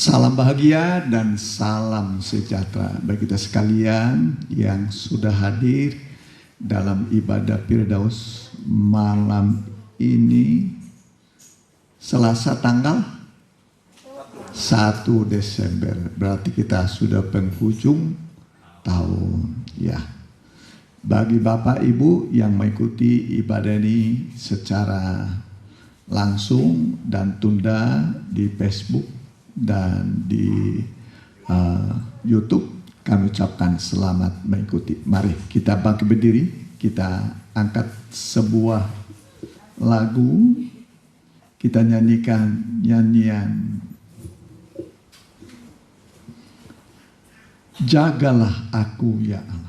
Salam bahagia dan salam sejahtera bagi kita sekalian yang sudah hadir dalam ibadah Firdaus malam ini, Selasa tanggal 1 Desember. Berarti kita sudah penghujung tahun ya. Bagi Bapak Ibu yang mengikuti ibadah ini secara langsung dan tunda di Facebook dan di YouTube, kami ucapkan selamat mengikuti. Mari kita bangkit berdiri, kita angkat sebuah lagu, kita nyanyikan nyanyian Jagalah Aku Ya Allah.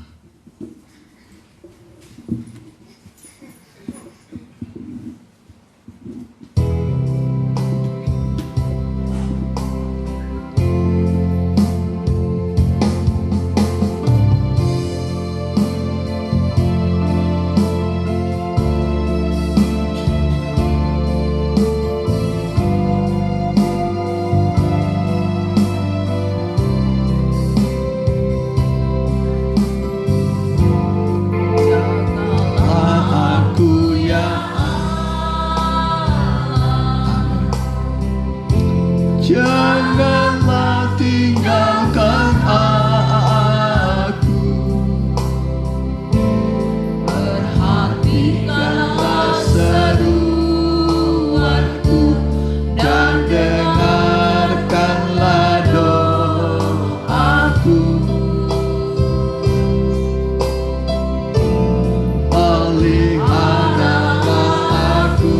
Janganlah tinggalkan aku, perhatikanlah seruanku dan dengarkanlah doaku. Peliharalah aku,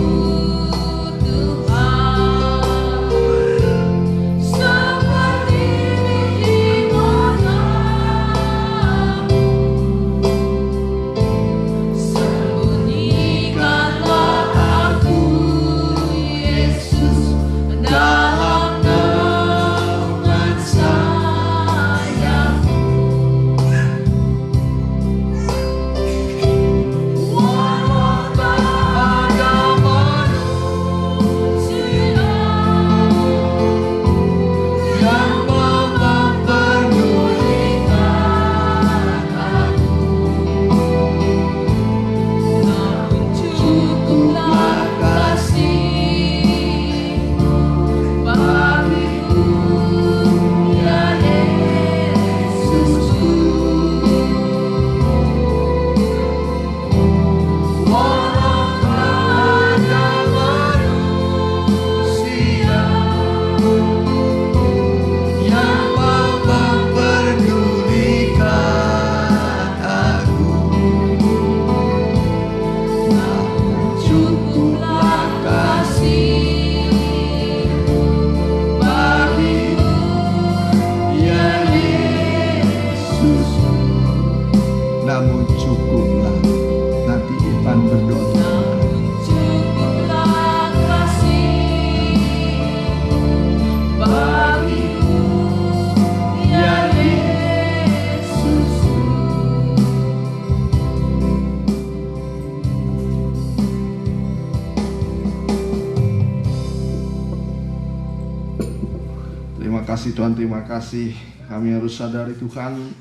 namun cukuplah. Nanti Ivan berdoa. Cukuplah kasih bagiku ya Yesus. Terima kasih Tuhan, terima kasih. Kami harus sadari Tuhan,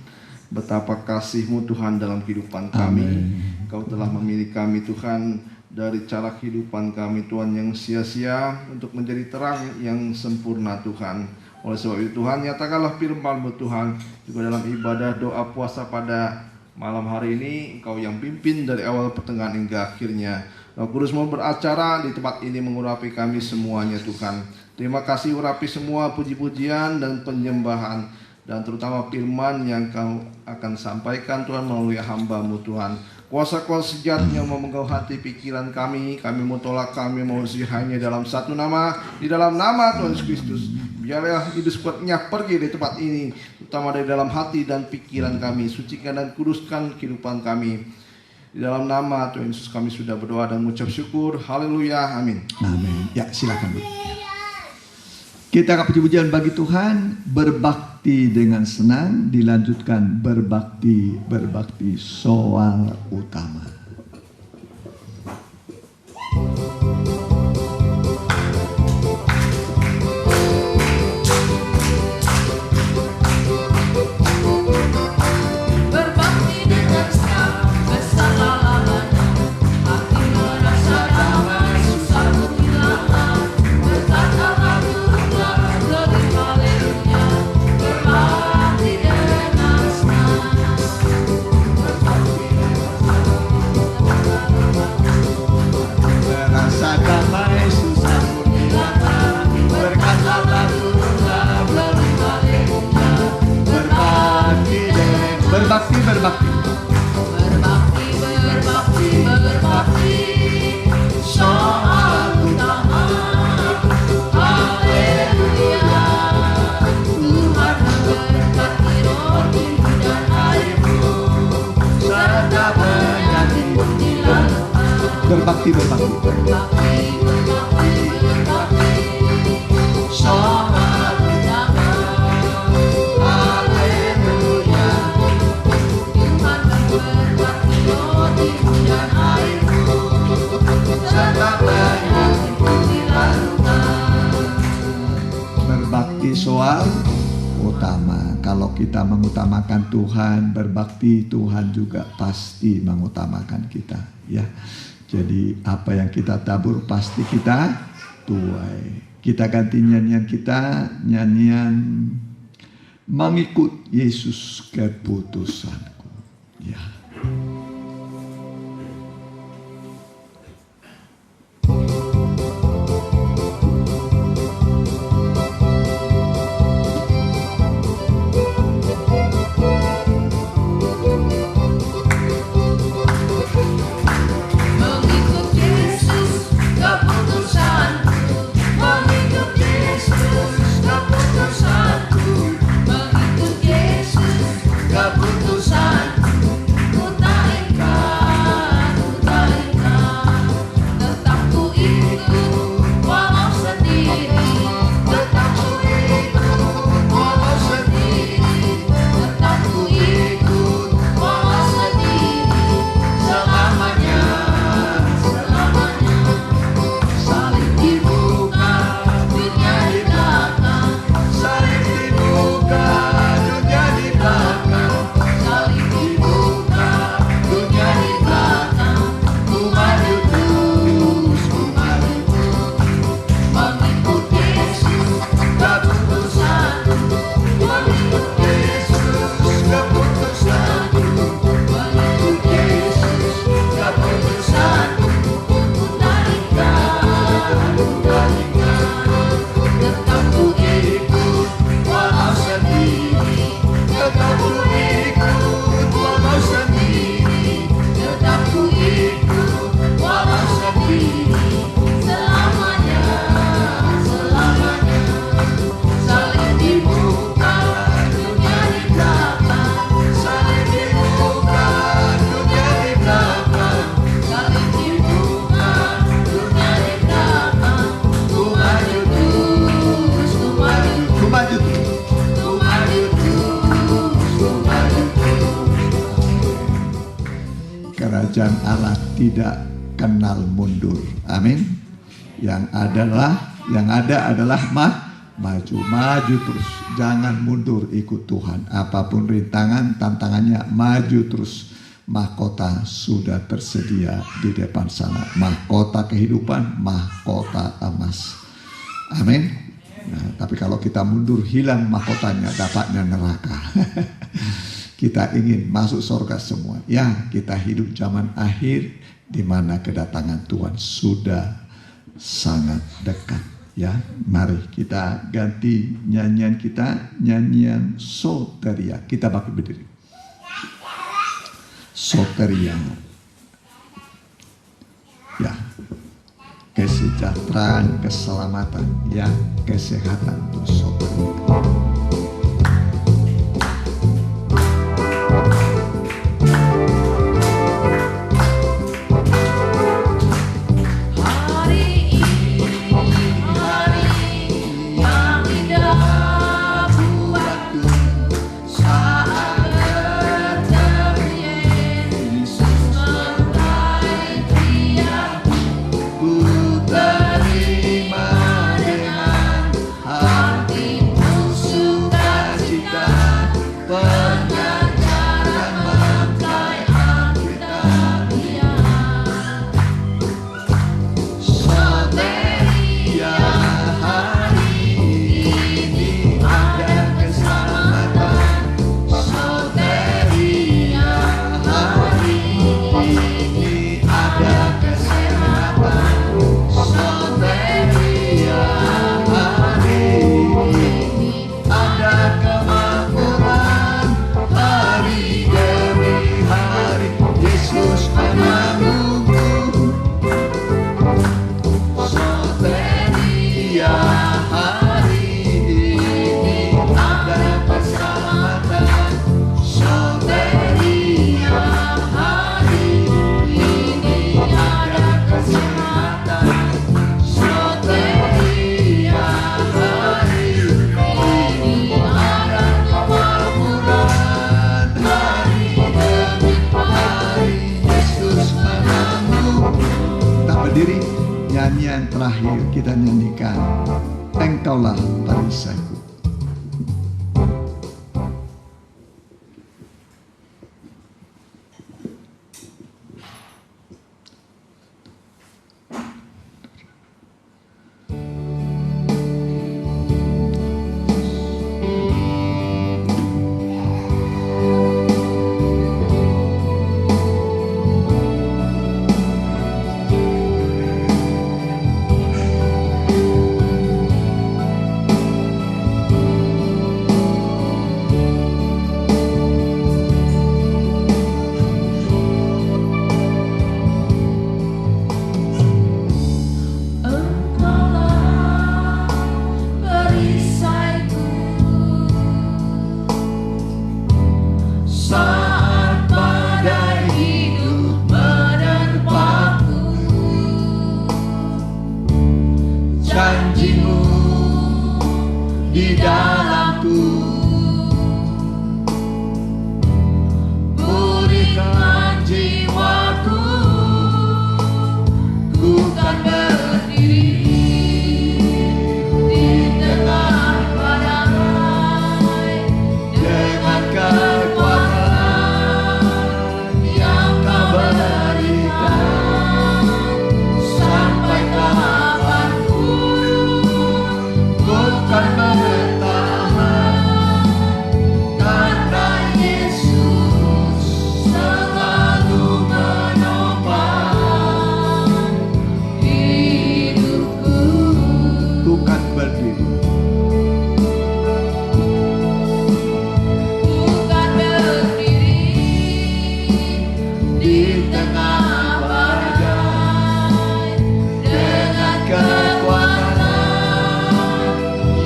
betapa kasih-Mu Tuhan dalam kehidupan kami. Kau telah memilih kami Tuhan dari cara kehidupan kami Tuhan yang sia-sia untuk menjadi terang yang sempurna Tuhan. Oleh sebab itu Tuhan, nyatakanlah firman-Mu Tuhan juga dalam ibadah doa puasa pada malam hari ini. Engkau yang pimpin dari awal pertengahan hingga akhirnya. Roh Kudus mau beracara di tempat ini, mengurapi kami semuanya Tuhan. Terima kasih, urapi semua puji-pujian dan penyembahan, dan terutama firman yang Kau akan sampaikan Tuhan melalui hamba-Mu Tuhan. Kuasa-kuasa sejati yang memegang hati pikiran kami mau tolak, kami mau hanya dalam satu nama, di dalam nama Tuhan Yesus Kristus. Biarlah hidup kuatnya pergi dari tempat ini, terutama dari dalam hati dan pikiran kami. Sucikan dan kuduskan kehidupan kami. Di dalam nama Tuhan Yesus kami sudah berdoa dan mengucap syukur. Haleluya, amin. Amin. Ya, silakan Bu. Kita akan puji-pujian bagi Tuhan, berbakti dengan senang, dilanjutkan berbakti soal utama. Soal utama, haleluya. Tuhan kan berbakti roti dan airku, serta penyakitku dilalukan. Berbakti soal utama. Kalau kita mengutamakan Tuhan, berbakti, Tuhan juga pasti mengutamakan kita, ya. Jadi apa yang kita tabur pasti kita tuai. Kita ganti nyanyian kita, nyanyian mengikut Yesus keputusanku, ya. Mengikut Yesus keputusanku, mengikut Yesus keputusanku, mengikut Yesus keputusanku. Ku tak ingkar, tetap ku ikut walau sendiri, tetap ku ikut walau sendiri, tetap ku ikut walau sendiri, selamanya, selamanya. Salib dibuka, dunia di belakang, Salib dibuka, dunia di belakang. salib dibuka, dunia di belakang. Ku maju terus, ku maju terus, mengikut Yesus keputusanku, mengikut Yesus keputusanku, mengikut Yesus keputusanku. Ku tak ingkar, tetap ku ikut walau sendiri, tetap ku ikut walau sendiri, tetap ku ikut walau sendiri, selamanya, selamanya. Salib dibuka, dunia di belakang, salib dibuka, dunia di belakang, salib dibuka, dunia di belakang. Ku maju terus, ku maju Ku maju terus. ku maju terus, ku maju terus. Kerajaan Allah tidak kenal mundur. Amin. Yang ada adalah maju terus. Jangan mundur, ikut Tuhan. Apapun rintangan, tantangannya, maju terus. Mahkota sudah tersedia di depan sana. Mahkota kehidupan, mahkota emas. Amin. Nah, tapi kalau kita mundur, hilang mahkotanya, dapatnya neraka. Kita ingin masuk surga semua. Ya, kita hidup zaman akhir di mana kedatangan Tuhan sudah sangat dekat. Ya, mari kita ganti nyanyian kita, nyanyian soteria. Kita bangkit berdiri. Soteria. Ya, kesejahteraan, keselamatan, ya, kesehatan untuk soteria. Hari ini, hari yang indah buatku, saat bertemu Yesus meraih tiapku. Ku terima dengan Hatiku kita nyanyikan Engkaulah perisaiku. Janjimu di dalamku, berikan jiwaku, ku kan berdiri di tengah badai dengan kekuatan yang kau berikan sampai kapanpun. Bukan bertahan karena Yesus selalu menopang hidupku. Bukan berdiri. Bukan berdiri di tengah badai dengan kekuatan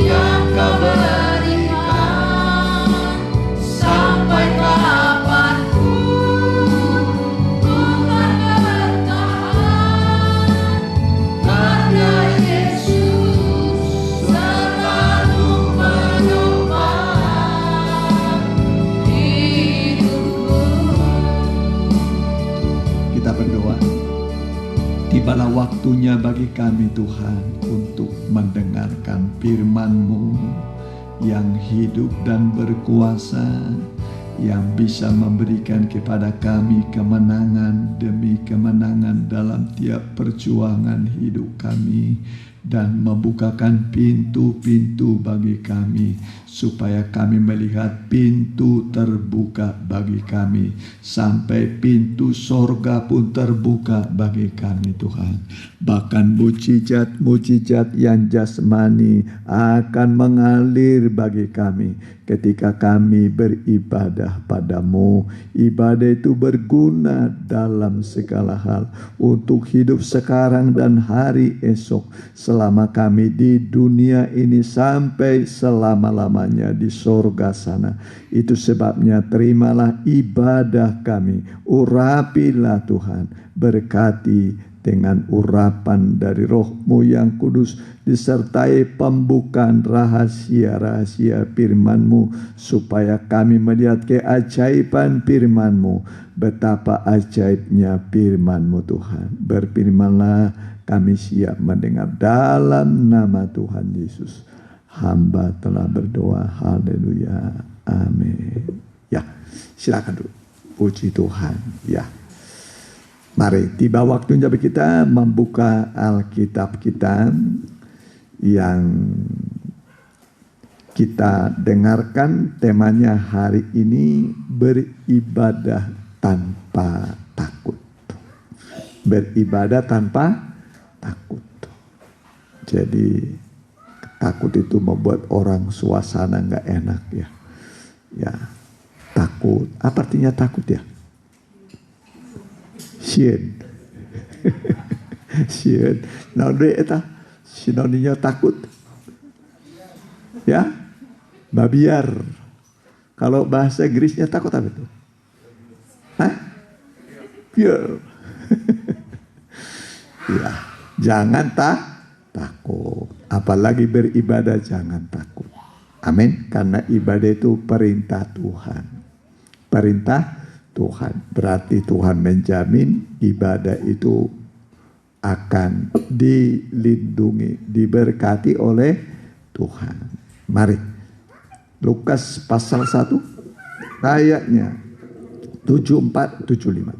yang kau berikan sampai kapanpun. Bukan bertahan karena Yesus selalu menopang hidupku. Kita berdoa. Tibalah waktunya bagi kami Tuhan untuk mendengarkan firman-Mu yang hidup dan berkuasa, yang bisa memberikan kepada kami kemenangan demi kemenangan dalam tiap perjuangan hidup kami, dan membukakan pintu-pintu bagi kami supaya kami melihat pintu terbuka bagi kami, sampai pintu sorga pun terbuka bagi kami Tuhan. Bahkan mujizat-mujizat yang jasmani akan mengalir bagi kami ketika kami beribadah padamu. Ibadah itu berguna dalam segala hal untuk hidup sekarang dan hari esok, selama kami di dunia ini sampai selama-lamanya di sorga sana. Itu sebabnya terimalah ibadah kami, urapilah Tuhan, berkati dengan urapan dari Roh-Mu yang kudus, disertai pembukaan rahasia-rahasia firman-Mu, supaya kami melihat keajaiban firman-Mu. Betapa ajaibnya firman-Mu Tuhan. Berfirmanlah, kami siap mendengar dalam nama Tuhan Yesus. Hamba telah berdoa. Haleluya. Amin. Ya, silakan dulu. Puji Tuhan. Ya. Mari, tiba waktunya bagi kita membuka Alkitab kita yang kita dengarkan. Temanya hari ini beribadah tanpa takut. Beribadah tanpa takut. Jadi takut itu membuat orang suasana nggak enak ya. Ya, takut. Apa artinya takut ya? Sien. Sien. Nah, eta sinonimnya takut. Ya, babiar. Kalau bahasa Inggrisnya takut apa itu? Hah? Fear. Ya, jangan takut. Apalagi beribadah jangan takut. Amin. Karena ibadah itu perintah Tuhan. Perintah Tuhan. Berarti Tuhan menjamin ibadah itu akan dilindungi, diberkati oleh Tuhan. Mari, Lukas pasal 1 ayatnya 74-75.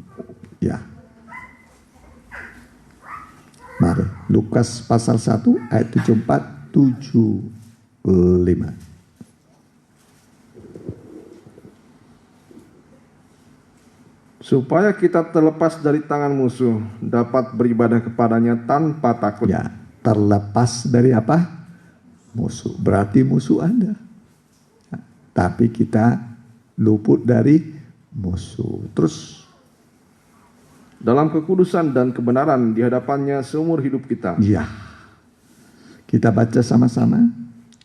Ya. Mari, Lukas pasal 1 ayat 74-75. Supaya kita terlepas dari tangan musuh, dapat beribadah kepadanya tanpa takut. Ya, terlepas dari apa? Musuh. Berarti musuh Anda. Ya, tapi kita luput dari musuh. Terus Dalam kekudusan dan kebenaran di hadapannya seumur hidup kita. ya, kita baca sama-sama.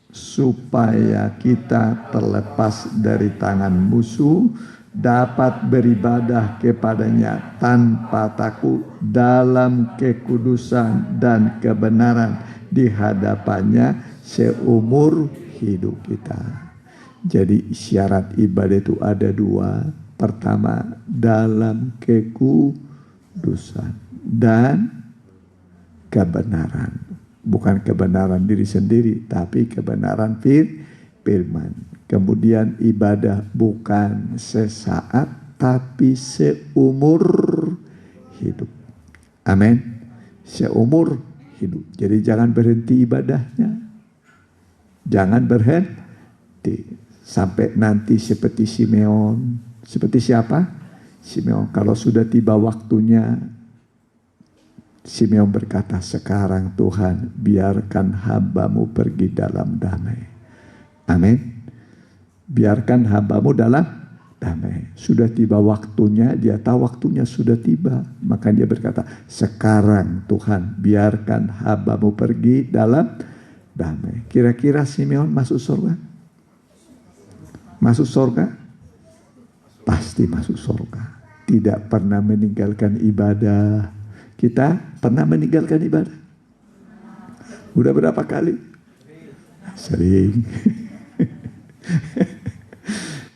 Supaya kita terlepas dari tangan musuh, dapat beribadah kepadanya tanpa takut dalam kekudusan dan kebenaran di hadapannya seumur hidup kita. Jadi syarat ibadah itu ada dua. Pertama, dalam kekudusan dan kebenaran. Bukan kebenaran diri sendiri, tapi kebenaran firman. Kemudian ibadah bukan sesaat, tapi seumur hidup. Amin. Seumur hidup. Jadi jangan berhenti ibadahnya. Jangan berhenti. Sampai nanti seperti Simeon. Seperti siapa? Simeon. Kalau sudah tiba waktunya, Simeon berkata, sekarang Tuhan biarkan hamba-Mu pergi dalam damai. Amin. Biarkan hamba-Mu dalam damai. Sudah tiba waktunya, dia tahu waktunya sudah tiba. Maka dia berkata, sekarang Tuhan biarkan hamba-Mu pergi dalam damai. Kira-kira Simeon masuk surga? Masuk surga? Pasti masuk surga. Tidak pernah meninggalkan ibadah. Kita pernah meninggalkan ibadah? Udah berapa kali? Sering.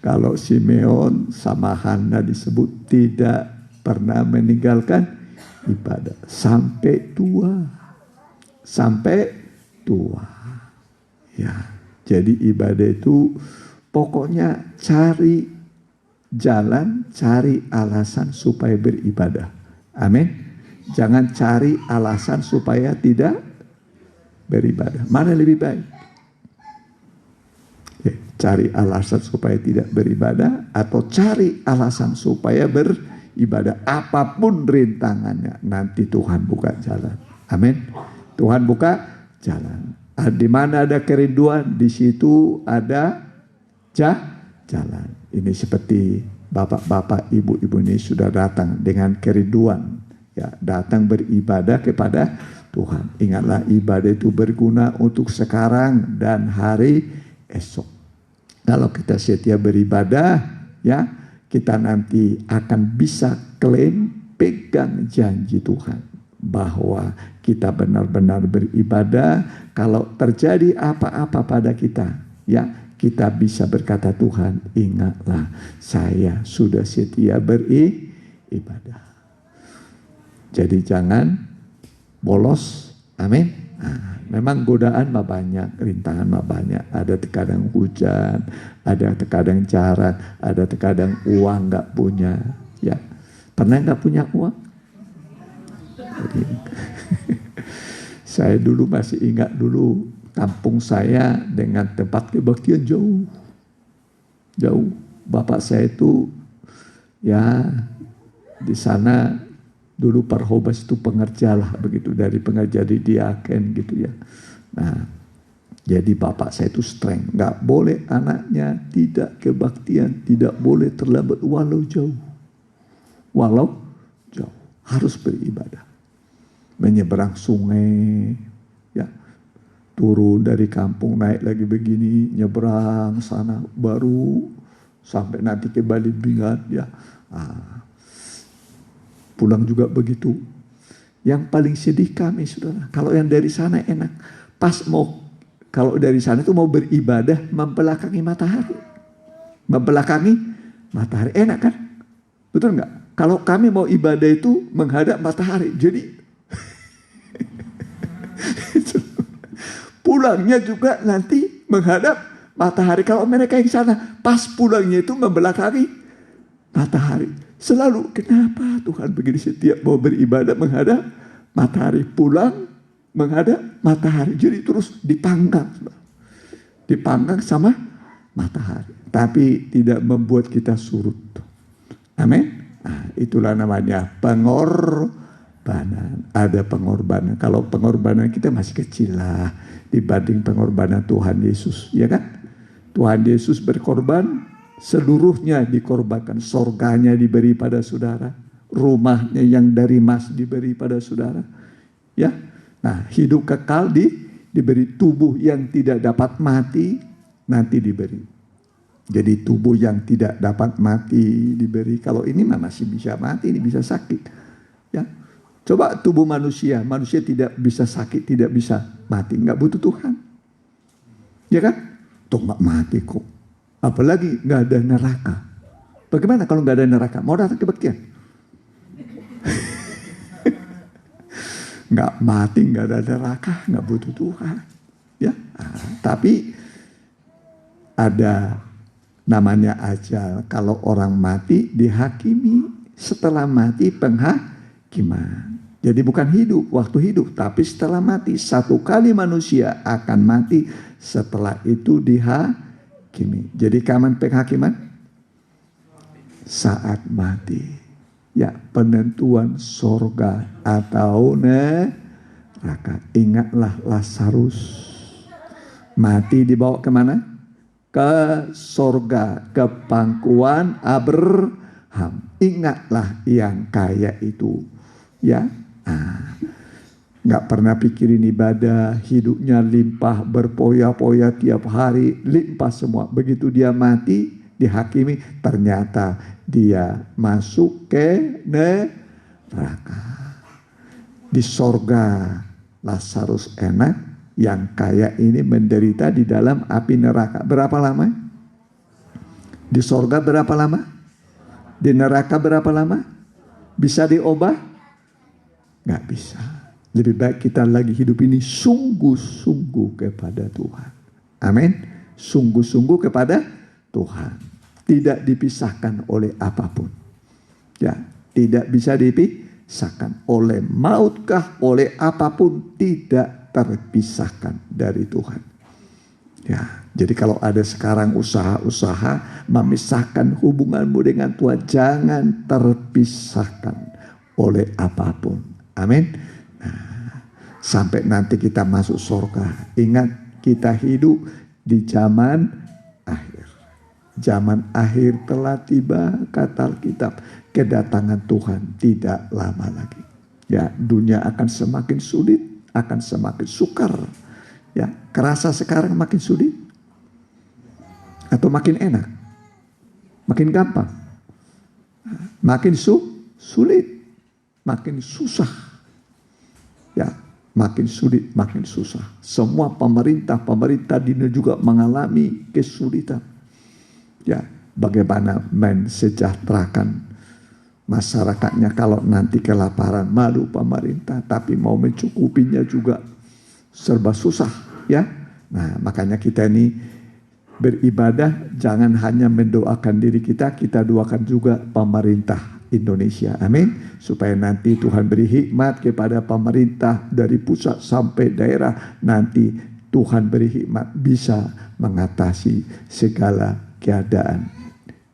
Kalau Simeon sama Hana disebut tidak pernah meninggalkan ibadah. Sampai tua. Sampai tua. Ya, jadi ibadah itu pokoknya cari jalan, cari alasan supaya beribadah. Amin. Jangan cari alasan supaya tidak beribadah. Mana lebih baik? Cari alasan supaya tidak beribadah atau cari alasan supaya beribadah. Apapun rintangannya, nanti Tuhan buka jalan. Amin. Tuhan buka jalan. Di mana ada kerinduan, di situ ada jalan. Ini seperti bapak-bapak, ibu-ibu ini sudah datang dengan kerinduan. Ya, datang beribadah kepada Tuhan. Ingatlah, ibadah itu berguna untuk sekarang dan hari esok. Kalau kita setia beribadah, ya, kita nanti akan bisa klaim, pegang janji Tuhan bahwa kita benar-benar beribadah. Kalau terjadi apa-apa pada kita, ya, kita bisa berkata, Tuhan, ingatlah saya sudah setia beribadah. Jadi jangan bolos. Amin. Nah, memang godaan mah banyak, rintangan mah banyak. Ada terkadang hujan, ada terkadang jarak, ada terkadang uang nggak punya. Ya, pernah nggak punya uang? Jadi, saya dulu masih ingat dulu kampung saya dengan tempat kebaktian jauh. Bapak saya itu ya di sana. Dulu Parhobas itu pengerja lah begitu, dari pengerja di diaken gitu ya. Nah, jadi bapak saya itu streng, nggak boleh anaknya tidak kebaktian, tidak boleh terlambat walau jauh, harus beribadah. Menyeberang sungai, ya, turun dari kampung naik lagi begini, nyeberang sana, baru sampai nanti ke Bali Bingat ya. Pulang juga begitu. Yang paling sedih kami, saudara, kalau yang dari sana enak. Kalau dari sana itu mau beribadah membelakangi matahari. Membelakangi matahari, enak kan? Betul nggak? Kalau kami mau ibadah itu menghadap matahari. Jadi pulangnya juga nanti menghadap matahari. Kalau mereka yang sana, pas pulangnya itu membelakangi matahari. Selalu, kenapa Tuhan begini setiap mau beribadah menghadap matahari, pulang menghadap matahari. Jadi terus dipanggang sama matahari. Tapi tidak membuat kita surut. Amin. Nah, itulah namanya pengorbanan. Ada pengorbanan. Kalau pengorbanan kita masih kecil lah dibanding pengorbanan Tuhan Yesus, ya kan? Tuhan Yesus berkorban, seluruhnya dikorbankan. Sorganya diberi pada saudara, rumahnya yang dari emas diberi pada saudara, ya. Nah, hidup kekal diberi, tubuh yang tidak dapat mati nanti diberi. Jadi tubuh yang tidak dapat mati diberi. Kalau ini mah masih bisa mati, ini bisa sakit, ya. Coba tubuh manusia tidak bisa sakit, tidak bisa mati, nggak butuh Tuhan, ya kan? Tuh nggak mati kok. Apalagi nggak ada neraka. Bagaimana kalau nggak ada neraka? Mau datang kebaktian? Nggak mati, nggak ada neraka, nggak butuh Tuhan, ya. Tapi ada namanya ajal. Kalau orang mati dihakimi, setelah mati penghakiman. Jadi bukan hidup waktu hidup, tapi setelah mati. Satu kali manusia akan mati, setelah itu dihakimi. Jadi kapan penghakiman? Saat mati. Ya, penentuan sorga atau neraka. Ingatlah Lazarus mati, dibawa kemana? Ke sorga, ke pangkuan Abraham. Ingatlah yang kaya itu, ya. Nggak pernah pikirin ibadah, hidupnya limpah, berpoya-poya tiap hari, limpah semua. Begitu dia mati, dihakimi, ternyata dia masuk ke neraka. Di sorga Lazarus enak, yang kaya ini menderita di dalam api neraka. Berapa lama? Di sorga berapa lama? Di neraka berapa lama? Bisa diubah? Nggak bisa. Lebih baik kita lagi hidup ini sungguh-sungguh kepada Tuhan. Amin. Sungguh-sungguh kepada Tuhan. Tidak dipisahkan oleh apapun. Ya, tidak bisa dipisahkan oleh mautkah, oleh apapun, tidak terpisahkan dari Tuhan. Ya, jadi kalau ada sekarang usaha-usaha memisahkan hubunganmu dengan Tuhan, jangan terpisahkan oleh apapun. Amin. Nah, sampai nanti kita masuk surga. Ingat, kita hidup di zaman akhir. Zaman akhir telah tiba, kata Alkitab. Kedatangan Tuhan tidak lama lagi. Ya, dunia akan semakin sulit, akan semakin sukar. Ya, kerasa sekarang makin sulit atau makin enak? Makin gampang? Makin sulit, makin susah. Ya, makin sulit, makin susah. Semua pemerintah di dunia juga mengalami kesulitan. Ya, bagaimana mensejahterakan masyarakatnya kalau nanti kelaparan, malu pemerintah, tapi mau mencukupinya juga serba susah, ya. Nah, makanya kita ini beribadah jangan hanya mendoakan diri kita, kita doakan juga pemerintah Indonesia. Amin. Supaya nanti Tuhan beri hikmat kepada pemerintah dari pusat sampai daerah. Nanti Tuhan beri hikmat bisa mengatasi segala keadaan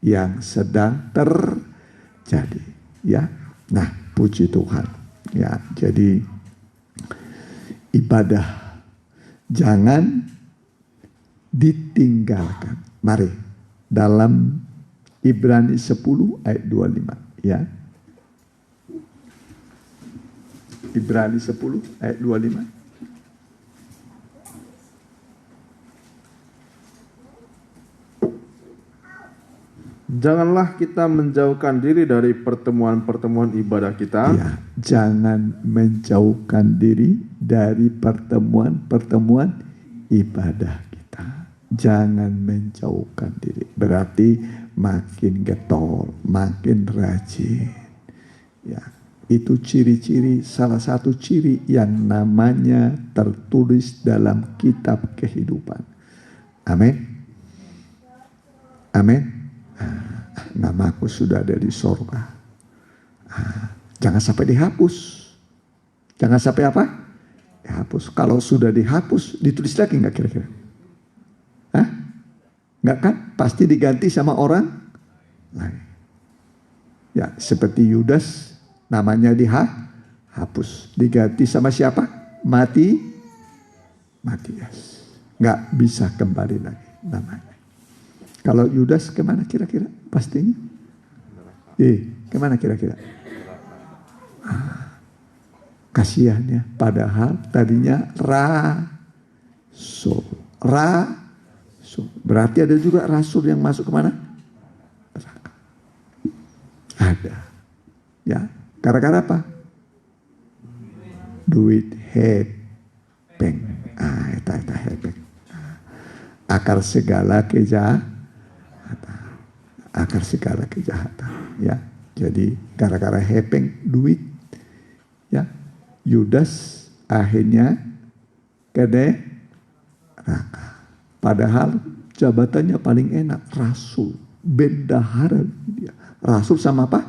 yang sedang terjadi. Ya. Nah, puji Tuhan. Ya, jadi ibadah jangan ditinggalkan. Mari dalam Ibrani 10 ayat 25. Ya. Ibrani 10 ayat 25. Janganlah kita menjauhkan diri dari pertemuan-pertemuan ibadah kita. Ya, jangan menjauhkan diri dari pertemuan-pertemuan ibadah kita. Jangan menjauhkan diri. Berarti makin getol, makin rajin. Ya, Itu ciri-ciri, salah satu ciri yang namanya tertulis dalam kitab kehidupan. Amin. Amin. Namaku sudah ada di sorga. Jangan sampai dihapus. Jangan sampai apa? Dihapus. Kalau sudah dihapus, ditulis lagi nggak kira-kira? Nggak kan? Pasti diganti sama orang lain. Ya, seperti Yudas, namanya dihapus. Diganti sama siapa? Matias. Nggak bisa kembali lagi namanya. Kalau Yudas kemana kira-kira? Pastinya? Kemana kira-kira? Kasihan ya. Padahal tadinya rasul. Berarti ada juga rasul yang masuk kemana? Neraka. Ada. Ya. Gara-gara apa? Duit hepeng. Eta hepeng. Akar segala kejahatan. Akar segala kejahatan. Ya. Jadi gara-gara hepeng duit. Ya. Yudas akhirnya ke neraka. Padahal jabatannya paling enak, rasul, bendahara dia. Rasul sama apa?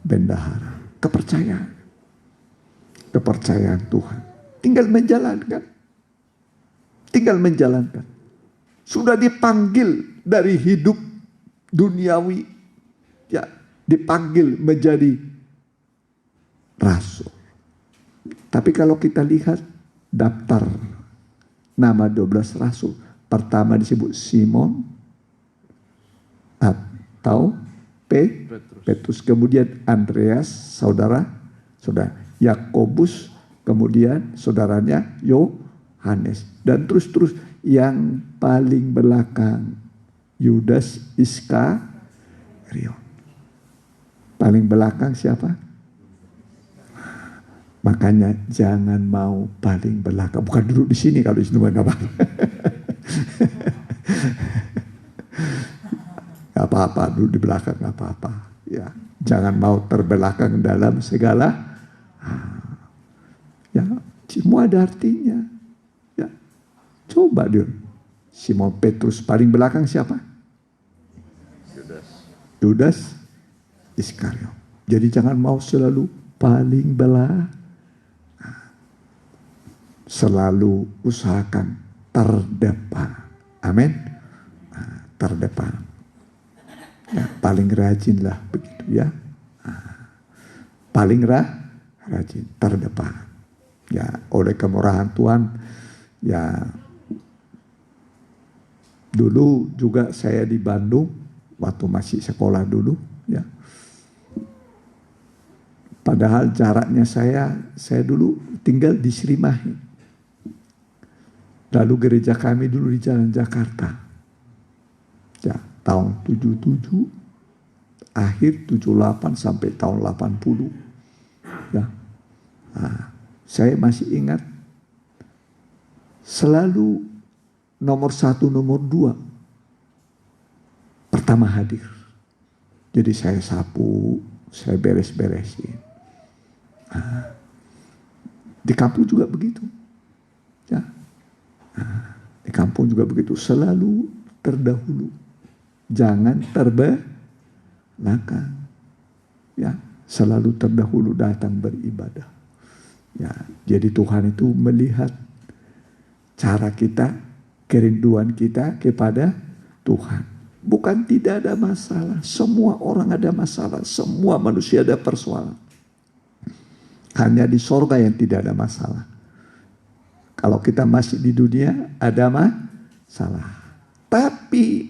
Bendahara. Kepercayaan Tuhan. Tinggal menjalankan. Sudah dipanggil dari hidup duniawi, ya, dipanggil menjadi rasul. Tapi kalau kita lihat daftar nama 12 rasul, pertama disebut Simon atau Petrus, kemudian Andreas, saudara Yakobus, kemudian saudaranya Yohanes, dan terus yang paling belakang Yudas Iskariot. Paling belakang siapa? Makanya jangan mau paling belakang. Bukan duduk di sini, kalau di sini nggak apa-apa. Nggak apa-apa, duduk di belakang nggak apa-apa. Ya, jangan mau terbelakang dalam segala. Ya, semua ada artinya. Ya, coba dia. Simon Petrus paling belakang siapa? Yudas Iskariot. Jadi jangan mau selalu paling belakang. Selalu usahakan terdepan. Amin. Terdepan. Ya, paling rajinlah begitu ya. Paling rajin, terdepan. Ya, oleh kemurahan Tuhan, ya, dulu juga saya di Bandung waktu masih sekolah dulu, ya. Padahal jaraknya saya dulu tinggal di Srimahi. Lalu gereja kami dulu di Jalan Jakarta. Ya, tahun 77, akhir 78 sampai tahun 80. Ya. Nah, saya masih ingat selalu nomor 1, nomor 2 pertama hadir. Jadi saya sapu, saya beres-beresin. Nah, di kampung juga begitu. Ya. Nah, di kampung juga begitu, selalu terdahulu, jangan terbelakang. Ya, selalu terdahulu datang beribadah. Ya, jadi Tuhan itu melihat cara kita, kerinduan kita kepada Tuhan. Bukan tidak ada masalah, semua orang ada masalah, semua manusia ada persoalan. Hanya di sorga yang tidak ada masalah. Kalau kita masih di dunia ada masalah. Tapi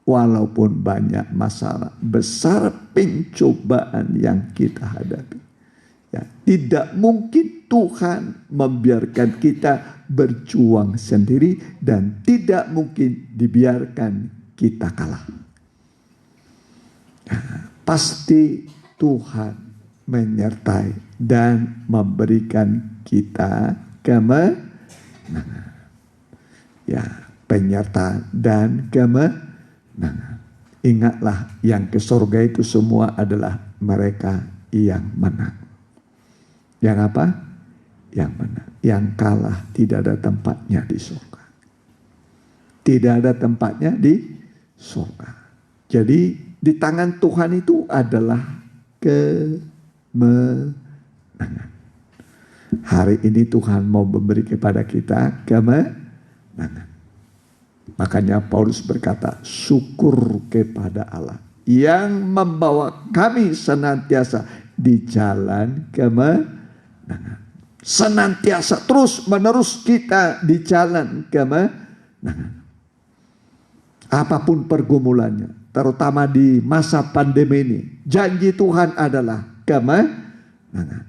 walaupun banyak masalah, besar pencobaan yang kita hadapi, ya, tidak mungkin Tuhan membiarkan kita berjuang sendiri, dan tidak mungkin dibiarkan kita kalah. Nah, pasti Tuhan menyertai dan memberikan kita kemenangan. Ya, penyertaan dan kemenangan. Ingatlah, yang ke surga itu semua adalah mereka yang menang. Yang apa? Yang menang. Yang kalah tidak ada tempatnya di surga. Tidak ada tempatnya di surga. Jadi di tangan Tuhan itu adalah kemenangan. Hari ini Tuhan mau memberi kepada kita kemenangan. Makanya Paulus berkata, syukur kepada Allah yang membawa kami senantiasa di jalan kemenangan. Senantiasa terus menerus kita di jalan kemenangan. Apapun pergumulannya, terutama di masa pandemi ini, janji Tuhan adalah kemenangan.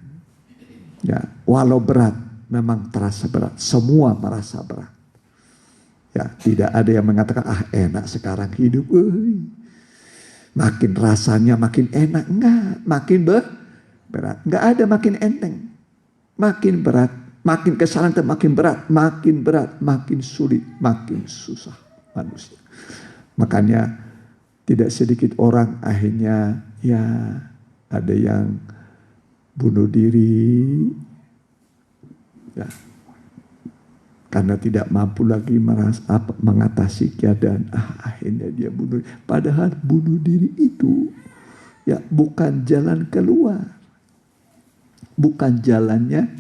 Ya, walau berat, memang terasa berat. Semua merasa berat. Ya, tidak ada yang mengatakan, enak sekarang hidup. Makin rasanya makin enak. Enggak, makin berat. Enggak ada makin enteng. Makin berat, makin kesalahan makin berat, makin sulit, makin susah manusia. Makanya tidak sedikit orang akhirnya ya ada yang bunuh diri. Ya. Karena tidak mampu lagi mengatasi keadaan. Akhirnya dia bunuh. Padahal bunuh diri itu ya bukan jalan keluar. Bukan jalannya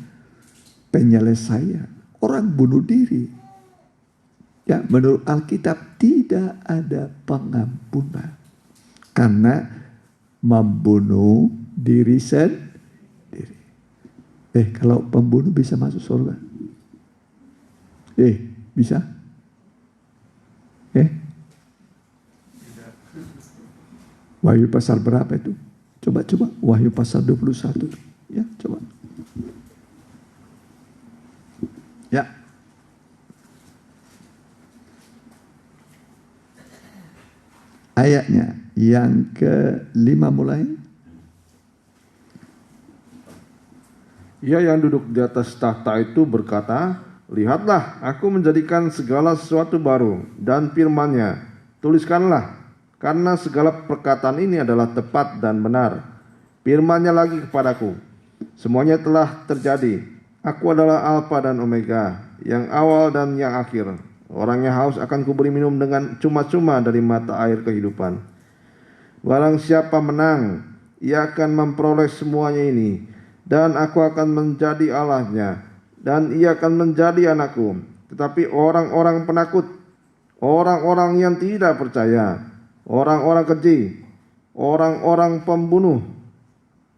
penyelesaian. Orang bunuh diri. Ya, menurut Alkitab tidak ada pengampunan. Karena membunuh diri sendiri. Kalau pembunuh bisa masuk surga? Bisa? Wahyu pasal berapa itu? Coba Wahyu pasal 21. Ya, coba. Ya. Ayatnya yang ke-5 mulai. Ia yang duduk di atas tahta itu berkata, lihatlah, aku menjadikan segala sesuatu baru, dan firman-Nya, tuliskanlah, karena segala perkataan ini adalah tepat dan benar. Firman-Nya lagi kepadaku, semuanya telah terjadi. Aku adalah Alfa dan Omega, yang awal dan yang akhir. Orang yang haus akan kuberi minum dengan cuma-cuma dari mata air kehidupan. Barang siapa menang, ia akan memperoleh semuanya ini, dan aku akan menjadi Allahnya, dan ia akan menjadi anakku. Tetapi orang-orang penakut, orang-orang yang tidak percaya, orang-orang keji, orang-orang pembunuh,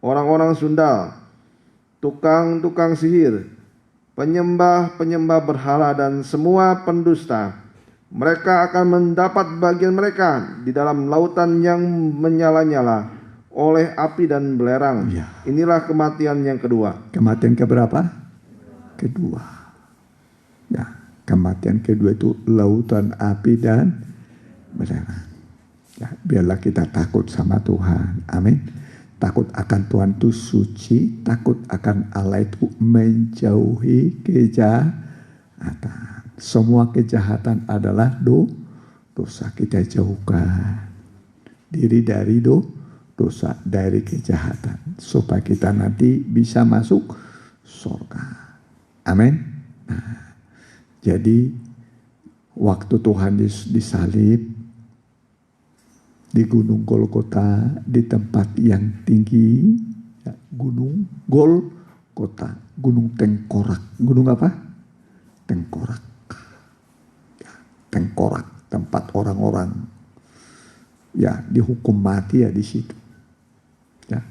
orang-orang sundal, tukang-tukang sihir, penyembah-penyembah berhala dan semua pendusta, mereka akan mendapat bagian mereka di dalam lautan yang menyala-nyala oleh api dan belerang. Ya. Inilah kematian yang kedua. Kematian keberapa? Kedua. Ya, kematian kedua itu lautan api dan belerang. Ya, biarlah kita takut sama Tuhan. Amin. Takut akan Tuhan itu suci, takut akan Allah itu menjauhi kejahatan. Semua kejahatan adalah dosa. Kita jauhkan diri dari dosa, dari kejahatan, supaya kita nanti bisa masuk surga. Amin. Nah, jadi waktu Tuhan disalib di Gunung Golgota, di tempat yang tinggi, ya, Gunung Golgota, Gunung Tengkorak. Gunung apa? Tengkorak. Ya, Tengkorak, tempat orang-orang ya dihukum mati ya di situ. Ya.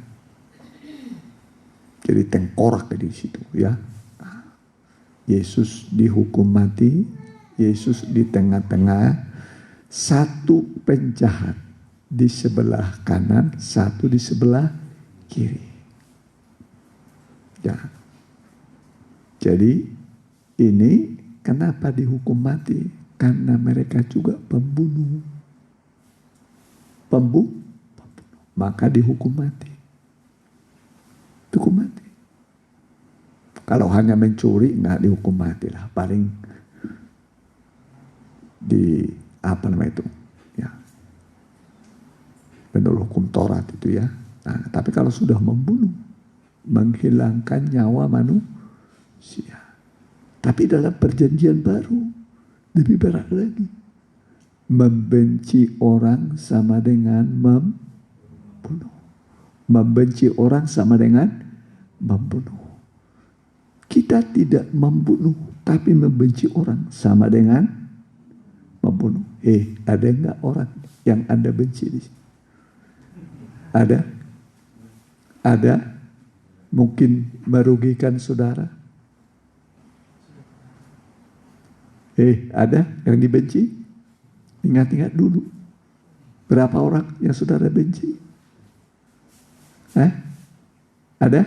Jadi tengkorak di situ ya. Yesus dihukum mati, Yesus di tengah-tengah, satu penjahat di sebelah kanan, satu di sebelah kiri. Ya. Jadi ini kenapa dihukum mati? Karena mereka juga pembunuh. Maka dihukum mati. Hukum mati. Kalau hanya mencuri nggak dihukum mati lah, paling di apa namanya itu? Menurut hukum Taurat itu ya. Nah, tapi kalau sudah membunuh, menghilangkan nyawa manusia. Tapi dalam perjanjian baru lebih berat lagi. Membenci orang sama dengan membunuh. Membenci orang sama dengan membunuh. Kita tidak membunuh, tapi membenci orang sama dengan membunuh. Ada enggak orang yang Anda benci di sini? Ada? Ada? Mungkin merugikan saudara? Ada yang dibenci? Ingat-ingat dulu. Berapa orang yang saudara benci? Ada?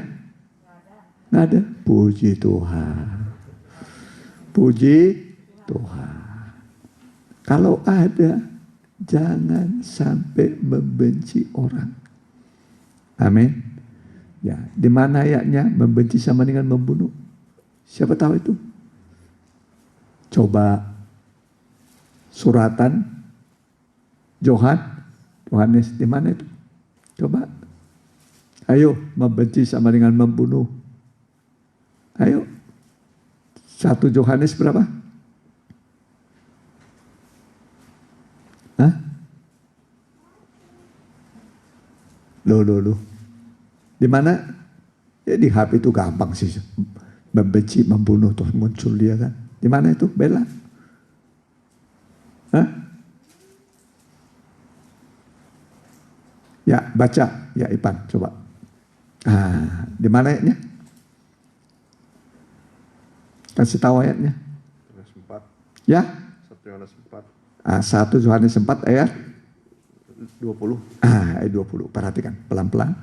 Nggak ada. Puji Tuhan. Puji Tuhan. Kalau ada, jangan sampai membenci orang. Amin. Ya, di mana ayatnya membenci sama dengan membunuh? Siapa tahu itu? Coba suratan Yohanes, di mana itu? Coba. Ayo, membenci sama dengan membunuh. Ayo. 1 Yohanes berapa? Loh. Di mana? Ya di HP itu gampang sih. Membenci, membunuh tuh muncul dia kan. Di mana itu? Bella? Ya, baca. Ya, Ipan, coba. Di mana ayatnya? Kasih tahu ayatnya. Yohanes 4. Ya? 1 Yohanes 4. 1 Yohanes 4 ayat 20. ayat 20. Perhatikan pelan-pelan.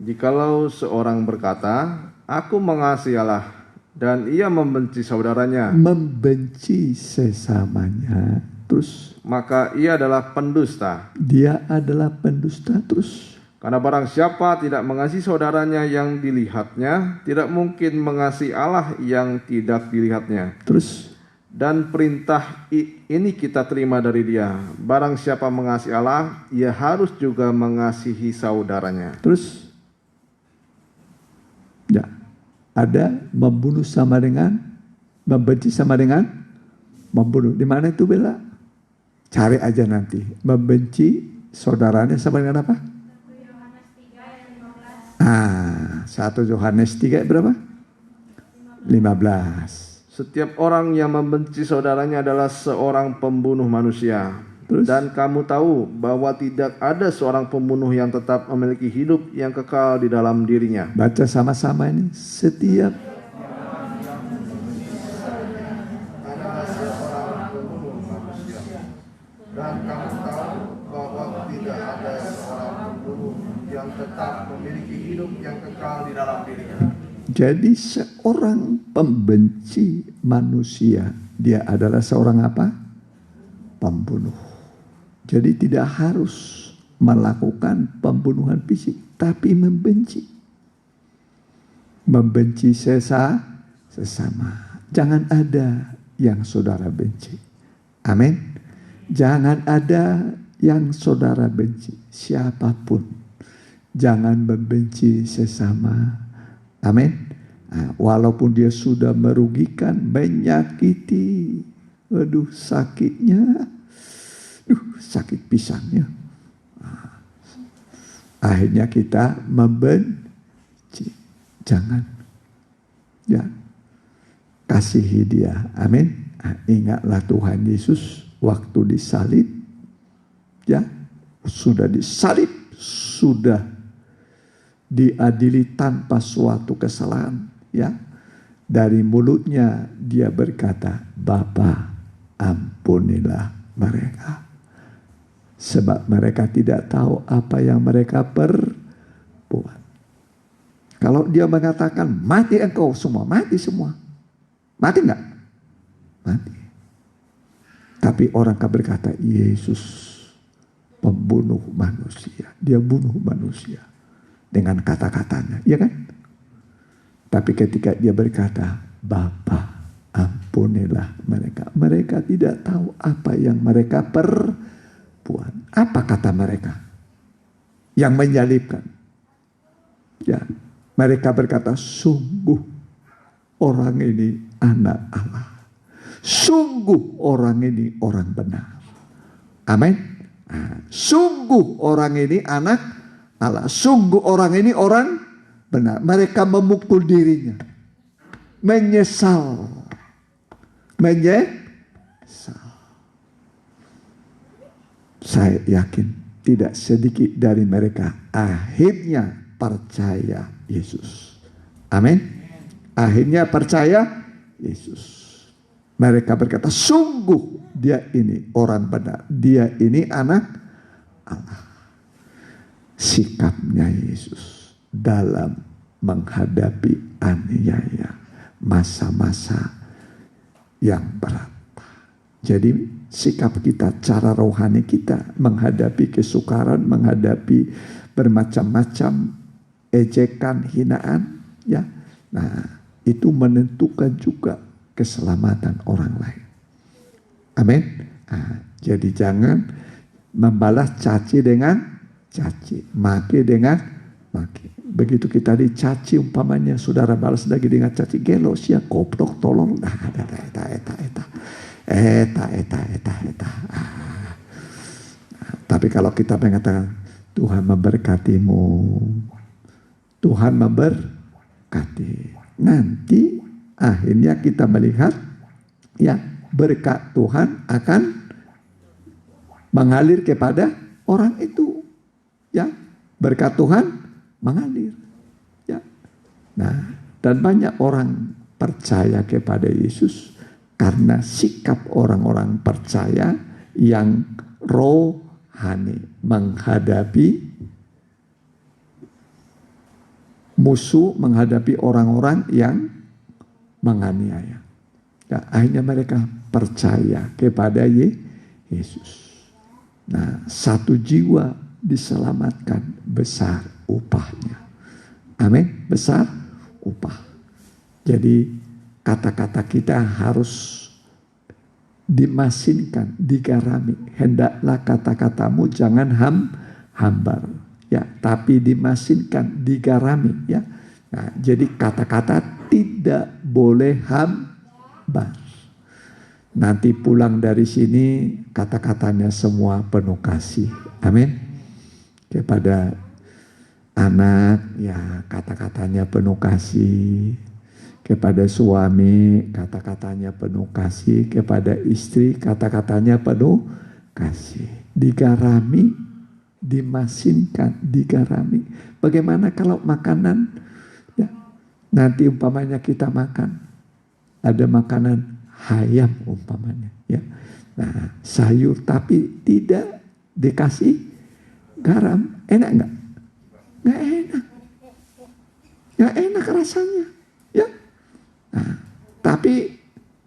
Jikalau seorang berkata, aku mengasihi Allah, dan ia membenci saudaranya, Membenci sesamanya. Terus maka ia adalah pendusta. dia adalah pendusta. Terus Karena barang siapa tidak mengasihi saudaranya yang dilihatnya, tidak mungkin mengasihi Allah yang tidak dilihatnya. Terus Dan perintah ini kita terima dari dia. Barang siapa mengasihi Allah, ia harus juga mengasihi saudaranya. Terus ya, ada membunuh sama dengan membenci sama dengan membunuh. Di mana itu Bella? Cari aja nanti. Membenci saudaranya sama dengan apa? 1 Yohanes 3 berapa? 15. Setiap orang yang membenci saudaranya adalah seorang pembunuh manusia. Terus? Dan kamu tahu bahwa tidak ada seorang pembunuh yang tetap memiliki hidup yang kekal di dalam dirinya. Baca sama-sama ini. Setiap Dan kamu tahu bahwa tidak ada seorang pembunuh yang tetap memiliki hidup yang kekal di dalam dirinya. jadi seorang pembenci manusia, dia adalah seorang apa? Pembunuh. Jadi tidak harus melakukan pembunuhan fisik, tapi membenci. Membenci sesama. Jangan ada yang saudara benci. Amin. Jangan ada yang saudara benci. Siapapun. Jangan membenci sesama. Amin. Walaupun dia sudah merugikan, menyakiti. Aduh sakitnya. Sakit pisangnya. Akhirnya kita membenci. Jangan. Ya. Kasihi dia. Amin. Ingatlah Tuhan Yesus waktu disalib. Ya. Sudah disalib. Sudah diadili tanpa suatu kesalahan, ya. Dari mulutnya dia berkata, Bapa, ampunilah mereka, sebab mereka tidak tahu apa yang mereka perbuat. Kalau dia mengatakan mati engkau semua, mati semua. Mati enggak? Mati. Tapi orang akan berkata, Yesus pembunuh manusia. Dia bunuh manusia dengan kata-katanya, ya kan? Tapi ketika dia berkata, Bapa, ampunilah mereka. Mereka tidak tahu apa yang mereka perbuat. Apa kata mereka? Yang menyalibkan. Ya, Mereka berkata, sungguh orang ini anak Allah. Sungguh orang ini orang benar. Amin. Sungguh orang ini anak Allah. Sungguh orang ini orang benar. Mereka memukul dirinya. Menyesal. Saya yakin tidak sedikit dari mereka akhirnya percaya Yesus. Amin. Akhirnya percaya Yesus. Mereka berkata, sungguh dia ini orang benar. Dia ini anak Allah. Sikapnya Yesus dalam menghadapi aniaya, masa-masa yang berat. Jadi sikap kita, cara rohani kita menghadapi kesukaran, menghadapi bermacam-macam ejekan, hinaan, ya. Nah, itu menentukan juga keselamatan orang lain. Amin. Jadi jangan membalas caci dengan caci, maki dengan maki. Begitu kita dicaci umpamanya, saudara balas lagi dengan caci, gelo sia goblok tolong. Tapi kalau kita mengatakan Tuhan memberkatimu, Tuhan memberkati, nanti akhirnya kita melihat ya berkat Tuhan akan mengalir kepada orang itu, ya, berkat Tuhan mengalir, ya. Nah, dan banyak orang percaya kepada Yesus karena sikap orang-orang percaya yang rohani menghadapi musuh, menghadapi orang-orang yang menganiaya. Ya, akhirnya mereka percaya kepada Yesus. Nah, satu jiwa diselamatkan, besar upahnya. Amin, besar upah. Jadi kata-kata kita harus dimasinkan, digarami. Hendaklah kata-katamu jangan hambar, ya, tapi dimasinkan, digarami, ya. Nah, jadi kata-kata tidak boleh hambar. Nanti pulang dari sini kata-katanya semua penuh kasih. Amin. Kepada anak, ya, kata-katanya penuh kasih. Kepada suami, kata-katanya penuh kasih. Kepada istri, kata-katanya penuh kasih. Digarami, dimasinkan, digarami. Bagaimana kalau makanan, ya, nanti umpamanya kita makan, ada makanan hayam umpamanya, ya. Nah, sayur tapi tidak dikasih garam, enak nggak? Nggak enak, nggak enak rasanya, ya. Nah, tapi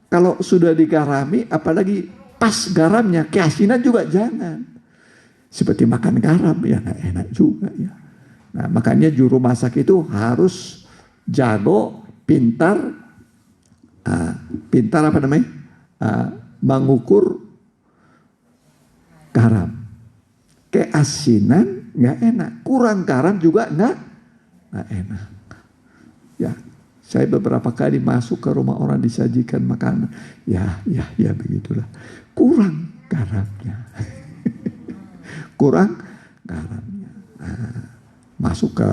kalau sudah digarami, apalagi pas garamnya, keasinan juga jangan. Seperti makan garam, ya nggak enak juga, ya. Nah, makanya juru masak itu harus jago, pintar apa namanya? Mengukur garam. Keasinan nggak enak, kurang garam juga nggak enak. Ya, saya beberapa kali masuk ke rumah orang disajikan makanan, ya begitulah, kurang garamnya, kurang garamnya. Masuk ke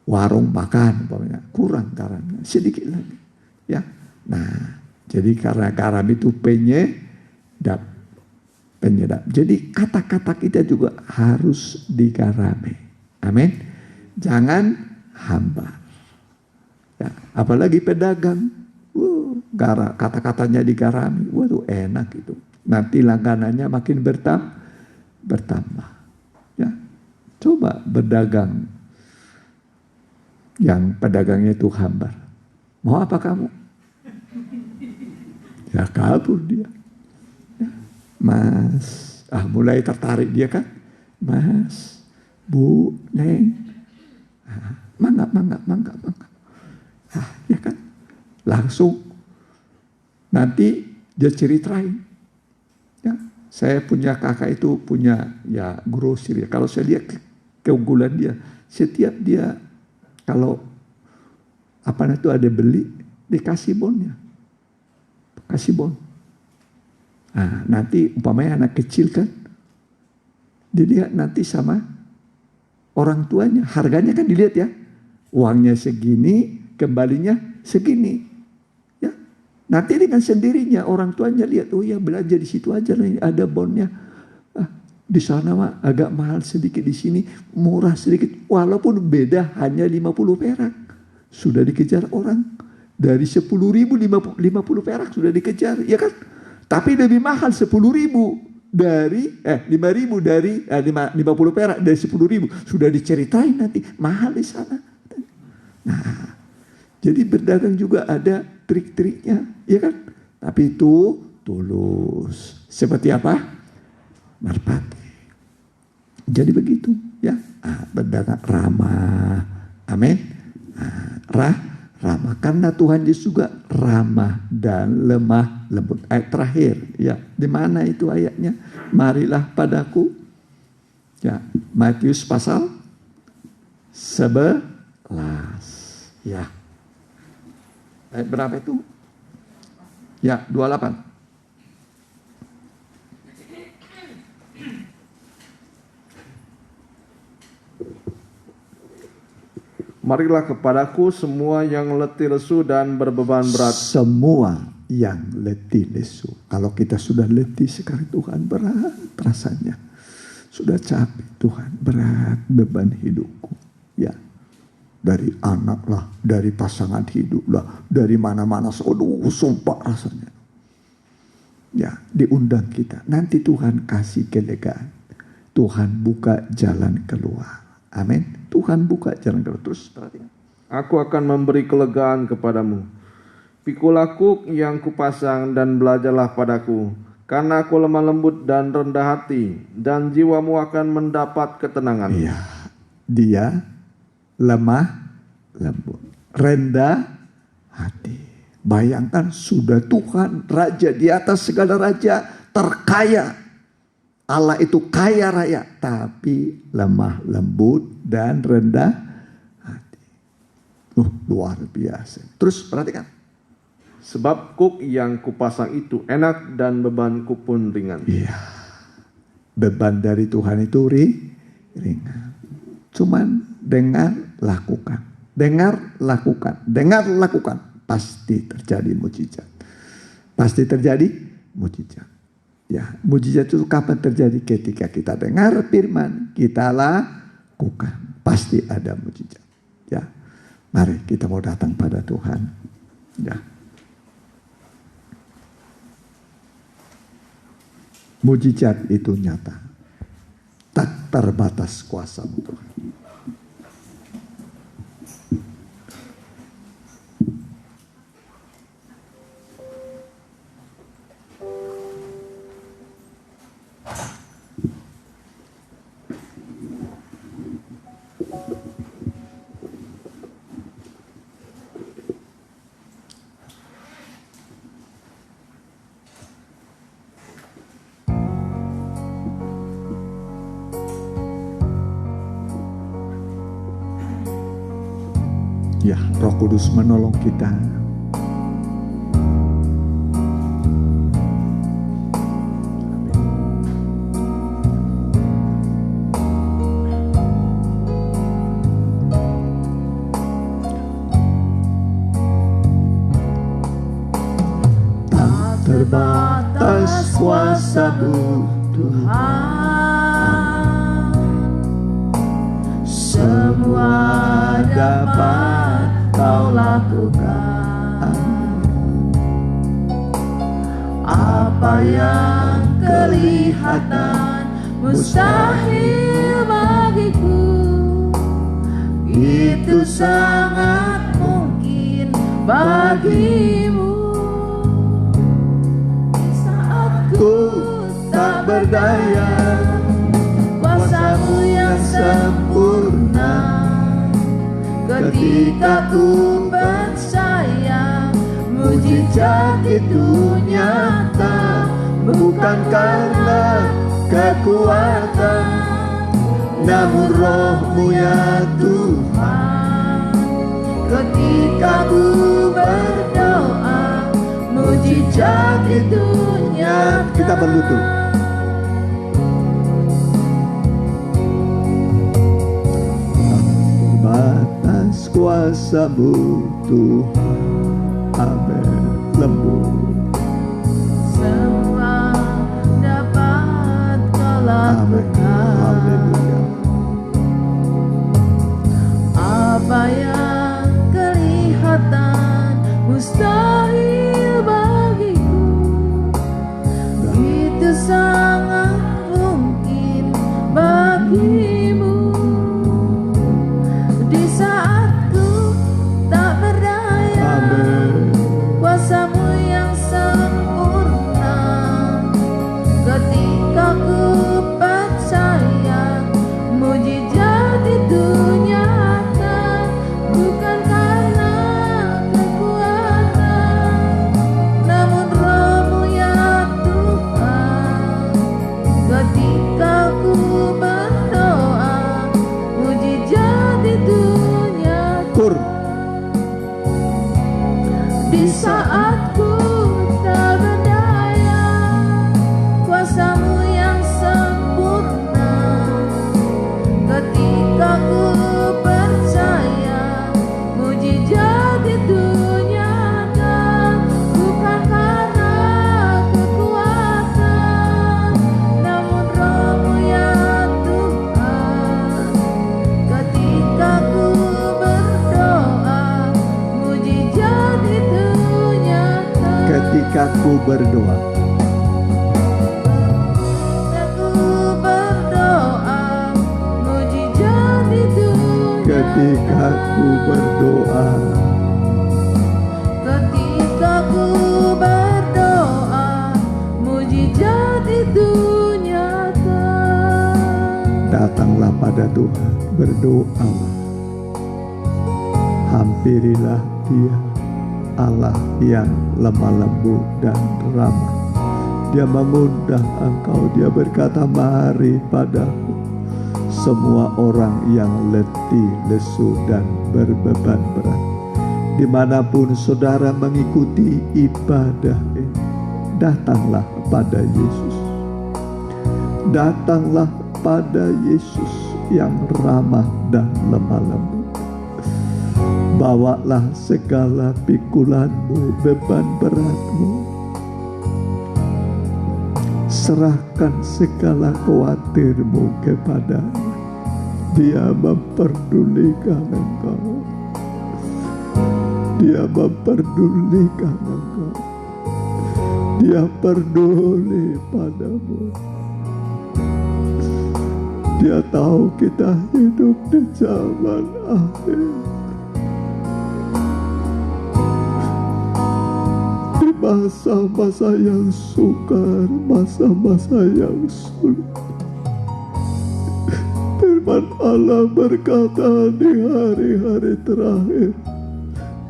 warung makan, kurang garamnya, sedikit lagi, ya. Nah, jadi karena garam itu penyedap. Jadi kata-kata kita juga harus digarami. Amin. Jangan hambar. Ya, apalagi pedagang, kata-katanya digarami, waduh enak itu. Nanti langganannya makin bertambah. Ya, coba berdagang yang pedagangnya itu hambar. Mau apa kamu? Ya kabur dia. Ya, Mas, mulai tertarik dia kan? Mas, Bu, Neng, mangga. Ya kan? Langsung nanti dia ceritain. Ya, saya punya kakak itu punya ya grosir ya. Kalau saya lihat keunggulan dia, setiap dia Kalau apa itu ada beli, dikasih bonnya. Kasih bon. Nah, nanti umpamanya anak kecil kan, dilihat nanti sama orang tuanya. Harganya kan dilihat ya. Uangnya segini, kembalinya segini. Ya. Nanti dengan sendirinya orang tuanya lihat, oh ya belanja di situ aja nih, ada bonnya. Di sana mah agak mahal sedikit, di sini murah sedikit. Walaupun beda hanya 50 perak. Sudah dikejar orang. Dari 10.000 50 perak sudah dikejar, ya kan? Tapi lebih mahal 10.000 dari 5.000 dari 50 perak dari 10.000 sudah diceritain nanti mahal di sana. Nah, jadi berdagang juga ada trik-triknya, ya kan? Tapi itu tulus. Seperti apa? Merpati. Jadi begitu, ya. Berdagang ramah, amin. Ramah, karena Tuhan Yesus juga ramah dan lemah lembut. Ayat terakhir, ya, di mana itu ayatnya? Marilah padaku, ya, Matius pasal 11, ya. Ayat berapa itu? Ya, 28. Marilah kepadaku semua yang letih lesu dan berbeban berat. Semua yang letih lesu. Kalau kita sudah letih sekarang, Tuhan, berat rasanya. Sudah capek, Tuhan, berat beban hidupku. Ya, dari anak lah, dari pasangan hidup lah, dari mana-mana. Aduh, sumpah rasanya. Ya, diundang kita. Nanti Tuhan kasih kelegaan. Tuhan buka jalan keluar. Amin. Tuhan buka jalan keluar. Terus perhatikan. Aku akan memberi kelegaan kepadamu. Pikulaku yang kupasang dan belajarlah padaku. Karena aku lemah lembut dan rendah hati. Dan jiwamu akan mendapat ketenangan. Iya. Dia lemah lembut, rendah hati. Bayangkan sudah Tuhan Raja di atas segala raja, terkaya. Allah itu kaya raya, tapi lemah lembut dan rendah hati. Luar biasa. Terus perhatikan. Sebab kuk yang kupasang itu enak dan bebanku pun ringan. Iya. Beban dari Tuhan itu ringan. Cuman dengar, lakukan. Dengar, lakukan. Dengar, lakukan. Pasti terjadi mujizat. Pasti terjadi mujizat. Ya, mujizat itu kapan terjadi? Ketika kita dengar firman, kita lakukan. Pasti ada mujizat. Ya, mari kita mau datang pada Tuhan. Ya. Mujizat itu nyata. Tak terbatas kuasa Tuhan. Ya, Roh Kudus menolong kita. Tak terbatas kuasa-Mu Tuhan, semua dapat Kau lakukan. Apa yang kelihatan mustahil bagiku, itu sangat mungkin bagimu. Saat ku tak berdaya, kuasa-Mu yang sempurna. Ketika ku percaya mujizat itu nyata, bukan karena kekuatan, namun Roh-Mu ya Tuhan Ketika ku berdoa, mujizat itu nyata. Kita berlutut. Batas kuasa-Mu Tuhan, amin. Lembut. Semua dapat Kau Amin. lakukan. Haleluya. Apa yang kelihatan mustahil bagiku, itu sangat mungkin bagimu. Di saat ku tak berdaya, Amin. kuasa-Mu yang sempurna. Ketika ku percaya, mujizat itu nyata. Bukan karena kekuatan, namun Roh-Mu ya Tuhan. Ketika ku berdoa, mujizat itu nyata. Kur. Di saat ku tak berdaya, kuasa-Mu yang sempurna. Ketika ku percaya, mujizat itu nyata. Bukan karena kekuatan, namun Roh-Mu ya Tuhan. Ketika ku berdoa, mujizat itu nyata. Ketika ku berdoa, Aku berdoa, mujizat itu ketika ku berdoa, ketika ku berdoa, mujizat itu nyata. datanglah pada Tuhan, berdoalah. Hampirilah Dia, Allah yang lemah lembut dan ramah. Dia mengundang engkau, Dia berkata, mari padaku semua orang yang letih, lesu, dan berbeban berat. Dimanapun saudara mengikuti ibadah ini, datanglah pada Yesus. Datanglah pada Yesus yang ramah dan lemah lembut. Bawalah segala pikulanmu, beban beratmu. Serahkan segala khawatirmu kepadanya. Dia memperdulikan engkau. Dia memperdulikan engkau. Dia peduli padamu. Dia tahu kita hidup di zaman akhir. Di masa-masa yang sukar, masa-masa yang sulit. Firman Allah berkata, di hari-hari terakhir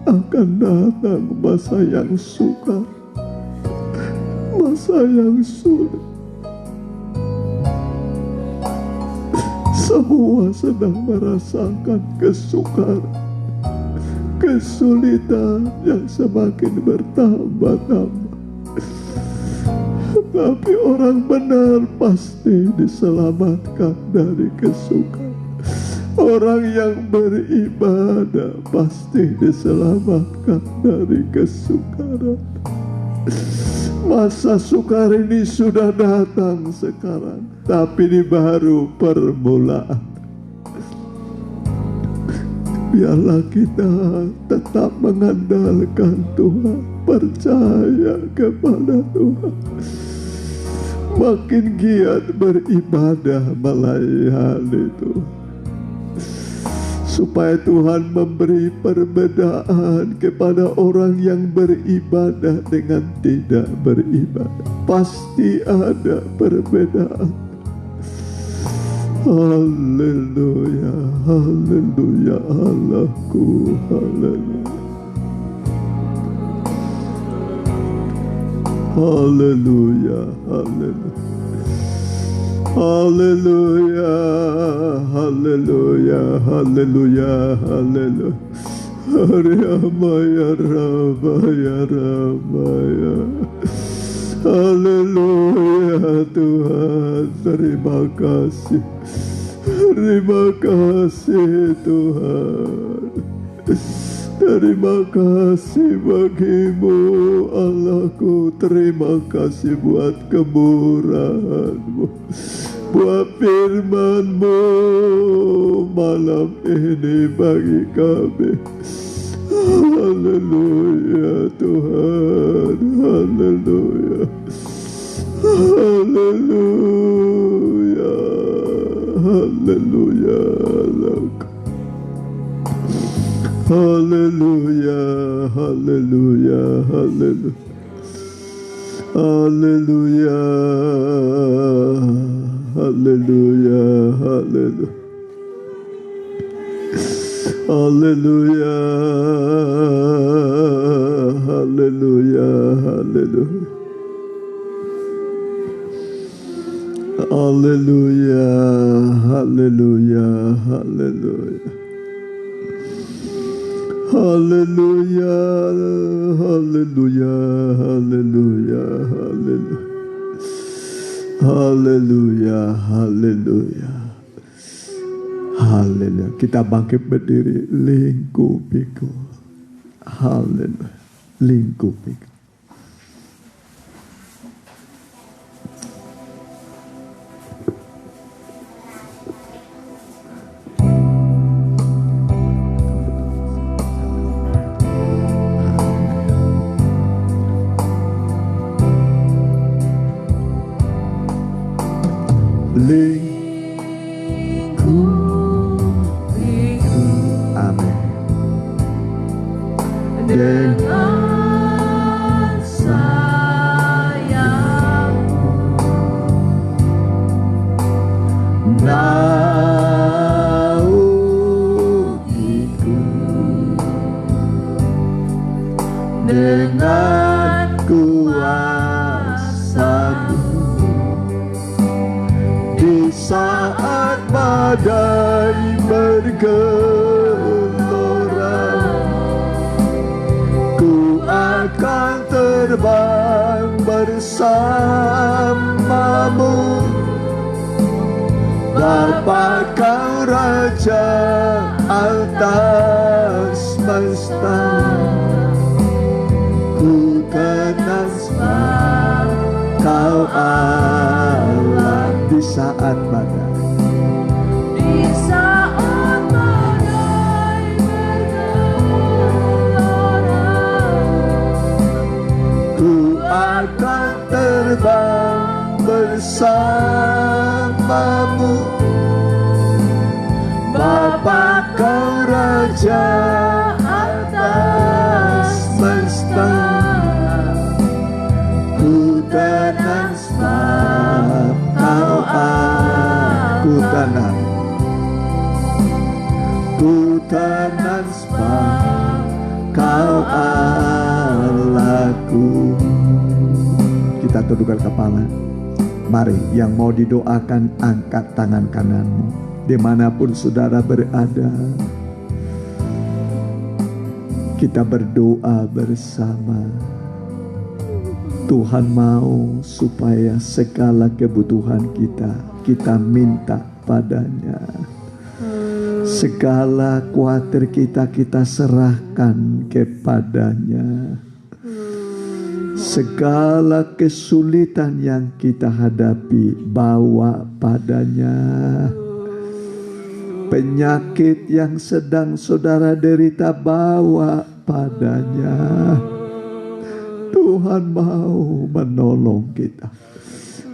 akan datang masa yang sukar, masa yang sulit. Semua sedang merasakan kesukaran, kesulitan yang semakin bertambah-tambah. Tapi orang benar pasti diselamatkan dari kesukaran. Orang yang beribadah pasti diselamatkan dari kesukaran. Masa sukar ini sudah datang sekarang, tapi ini baru permulaan. Biarlah kita tetap mengandalkan Tuhan, percaya kepada Tuhan. Makin giat beribadah melayani Tuhan, supaya Tuhan memberi perbedaan kepada orang yang beribadah dengan tidak beribadah. Pasti ada perbedaan. Haleluya, haleluya, Allahku, haleluya. Haleluya, haleluya. Haleluya, haleluya, haleluya, haleluya. Ramaya Ramaya Ramaya. Haleluya Tuhan, terima kasih. Terima kasih Tuhan. Terima kasih bagimu Allahku. Terima kasih buat kemurahan-Mu, buat firman-Mu malam ini bagi kami. Haleluya Tuhan, haleluya, haleluya, haleluya, haleluya, haleluya, haleluya, haleluya, haleluya, haleluya. Haleluya, haleluya, haleluya, haleluya, haleluya, haleluya, haleluya, haleluya, haleluya, haleluya, haleluya. Haleluya. Kita bangkit berdiri. Lingkupiku. Haleluya. Lingkupiku. Dengan sayang naungiku, dengan kuasa-Mu di saat badai bergelora. Akan terbang bersama-Mu, Bapa Kau Raja atas semesta. Ku tenang sebab Kau Allah di saat badai. Akan terbang bersama-Mu, Bapa Kau Raja atas semesta. Ku tenang sebab Kau aku tenang. Ku tenang sebab Kau Allahku. Kita tundukkan kepala. Mari yang mau didoakan angkat tangan kananmu. Dimanapun saudara berada, kita berdoa bersama. Tuhan mau supaya segala kebutuhan kita minta padanya. Segala khawatir kita serahkan kepadanya. Segala kesulitan yang kita hadapi bawa padanya. Penyakit yang sedang saudara derita bawa padanya. Tuhan mau menolong kita.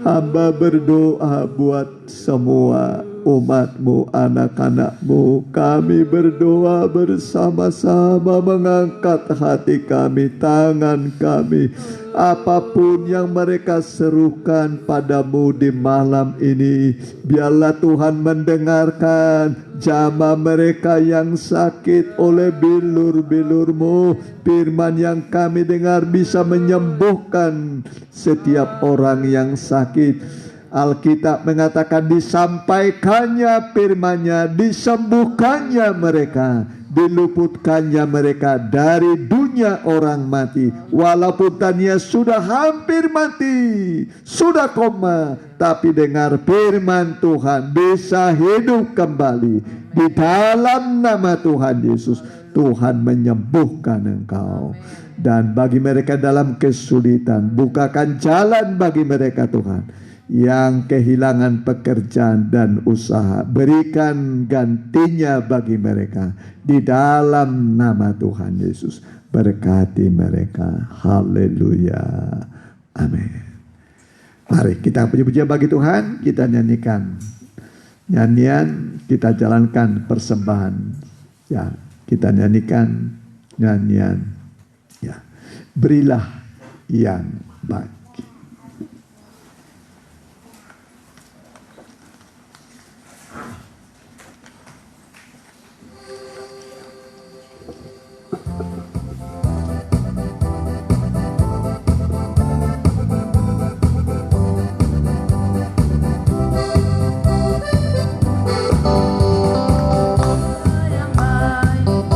Hamba berdoa buat semua umat-Mu, anak-anak-Mu. Kami berdoa bersama-sama, mengangkat hati kami, tangan kami. Apapun yang mereka serukan padamu di malam ini, biarlah Tuhan mendengarkan jamaah mereka yang sakit oleh bilur-bilur-Mu. Firman yang kami dengar bisa menyembuhkan setiap orang yang sakit. Alkitab mengatakan disampaikannya firman-Nya, disembuhkannya mereka diluputkannya mereka dari dunia orang mati. Walaupun tania sudah hampir mati, sudah koma, tapi dengar firman Tuhan, bisa hidup kembali. Di dalam nama Tuhan Yesus, Tuhan menyembuhkan engkau. Dan bagi mereka dalam kesulitan, bukakan jalan bagi mereka Tuhan, yang kehilangan pekerjaan dan usaha, berikan gantinya bagi mereka di dalam nama Tuhan Yesus. Berkati mereka. Haleluya. Amin. Mari kita puji-pujian bagi Tuhan. Kita nyanyikan nyanyian, kita jalankan persembahan. Ya, kita nyanyikan nyanyian. Ya, berilah yang baik.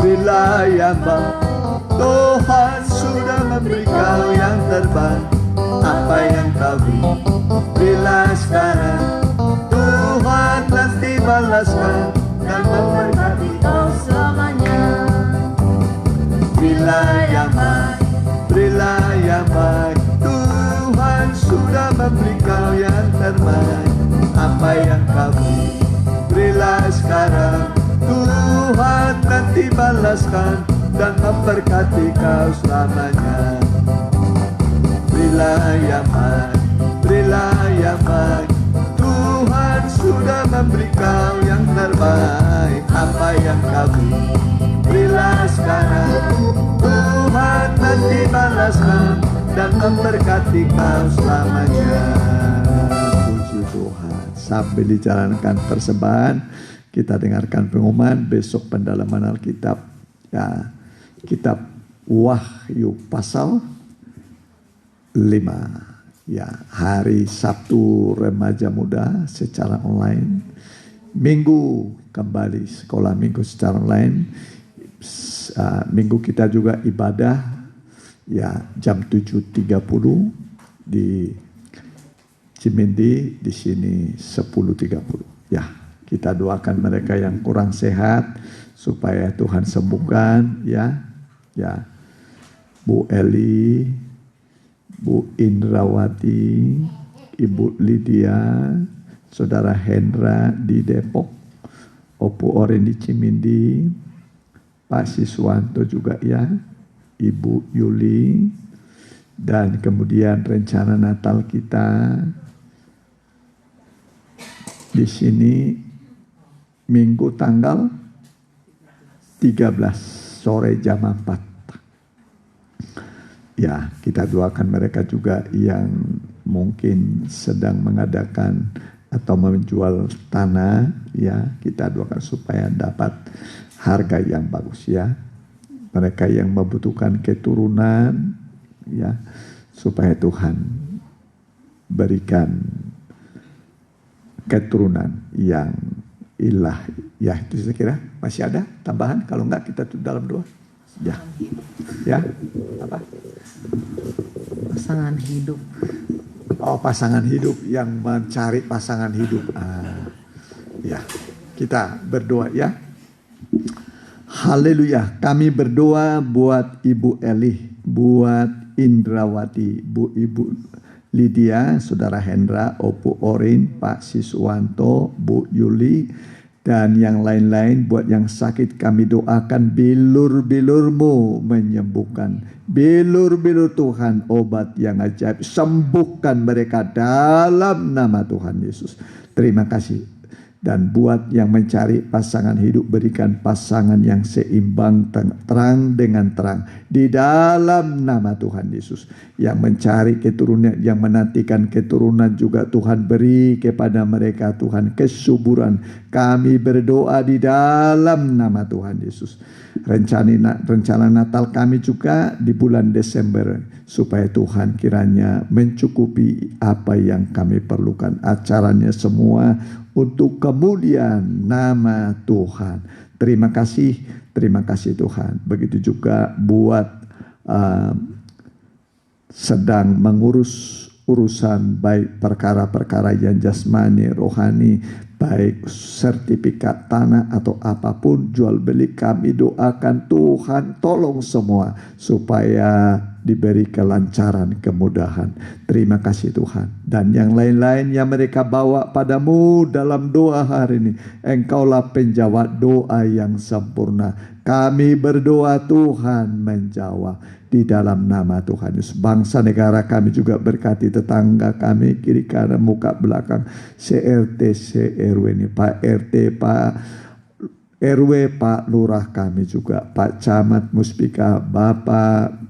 Berilah yang baik. Tuhan sudah memberi kau yang terbaik. Apa yang kau beri, berilah sekarang. Tuhan pasti balaskan dan memberkati kau selamanya. Berilah yang baik, berilah yang baik. Tuhan sudah memberi kau yang terbaik. Apa yang kau beri, berilah sekarang. Tuhan nanti balaskan dan memberkati kau selamanya. Berilah yang baik, berilah yang baik. Tuhan sudah memberi kau yang terbaik. Apa yang kau beri, berilah sekarang. Tuhan nanti balaskan dan memberkati kau selamanya. Puji Tuhan. Sambil dijalankan persembahan, kita dengarkan pengumuman besok pendalaman Alkitab. Ya, kitab Wahyu pasal 5. Ya, hari Sabtu remaja muda secara online. Minggu kembali sekolah minggu secara online. Minggu kita juga ibadah ya jam 7.30 di Cimindi, di sini 10.30. Ya, kita doakan mereka yang kurang sehat supaya Tuhan sembuhkan ya. Ya. Bu Eli, Bu Indrawati, Ibu Lydia, Saudara Hendra di Depok, Opu Oren di Cimindi, Pak Siswanto juga ya, Ibu Yuli, dan kemudian rencana Natal kita di sini Minggu tanggal 13 sore jam 4. Ya, kita doakan mereka juga yang mungkin sedang mengadakan atau menjual tanah, ya, kita doakan supaya dapat harga yang bagus ya. Mereka yang membutuhkan keturunan, ya, supaya Tuhan berikan keturunan yang ilah. Ya, itu saya kira masih ada tambahan. Kalau enggak kita tutup dalam doa. Ya. Ya. Apa? Pasangan hidup. Oh, pasangan hidup, yang mencari pasangan hidup. Ya. Kita berdoa ya. Haleluya. Kami berdoa buat Ibu Eli, buat Indrawati, Ibu Lydia, Saudara Hendra, Opu Orin, Pak Siswanto, Bu Yuli, dan yang lain-lain. Buat yang sakit kami doakan bilur-bilur-Mu menyembuhkan. Bilur-bilur Tuhan obat yang ajaib. Sembuhkan mereka dalam nama Tuhan Yesus. Terima kasih. Dan buat yang mencari pasangan hidup, berikan pasangan yang seimbang, terang dengan terang. Di dalam nama Tuhan Yesus. Yang mencari keturunan, yang menantikan keturunan juga Tuhan beri kepada mereka Tuhan kesuburan. Kami berdoa di dalam nama Tuhan Yesus. Rencana Natal kami juga di bulan Desember. Supaya Tuhan kiranya mencukupi apa yang kami perlukan. Acaranya semua untuk kemuliaan nama Tuhan. Terima kasih Terima kasih Tuhan. Begitu juga buat sedang mengurus urusan baik perkara-perkara yang jasmani, rohani, baik sertifikat tanah atau apapun jual beli, kami doakan Tuhan tolong semua supaya diberi kelancaran, kemudahan. Terima kasih Tuhan. Dan yang lain-lain yang mereka bawa padamu dalam doa hari ini, Engkaulah penjawab doa yang sempurna. Kami berdoa, Tuhan menjawab di dalam nama Tuhan Yesus. Bangsa negara kami juga berkati, tetangga kami kiri kanan muka belakang, CRT, CRW ini, Pak RT, Pak RW, Pak Lurah kami juga, Pak Camat, Muspika, Bapak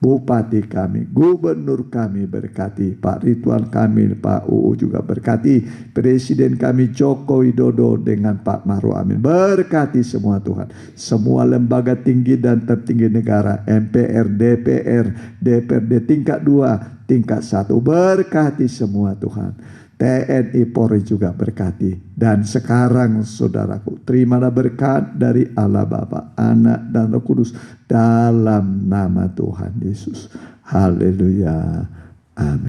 Bupati kami, Gubernur kami berkati, Pak Ridwan Kamil, Pak UU juga berkati, Presiden kami Joko Widodo dengan Pak Maruf Amin, berkati semua Tuhan, semua lembaga tinggi dan tertinggi negara, MPR, DPR, DPRD tingkat 2, tingkat 1, berkati semua Tuhan. TNI Polri juga berkati. Dan sekarang saudaraku, terimalah berkat dari Allah Bapa, Anak dan Roh Kudus dalam nama Tuhan Yesus. Haleluya. Amin.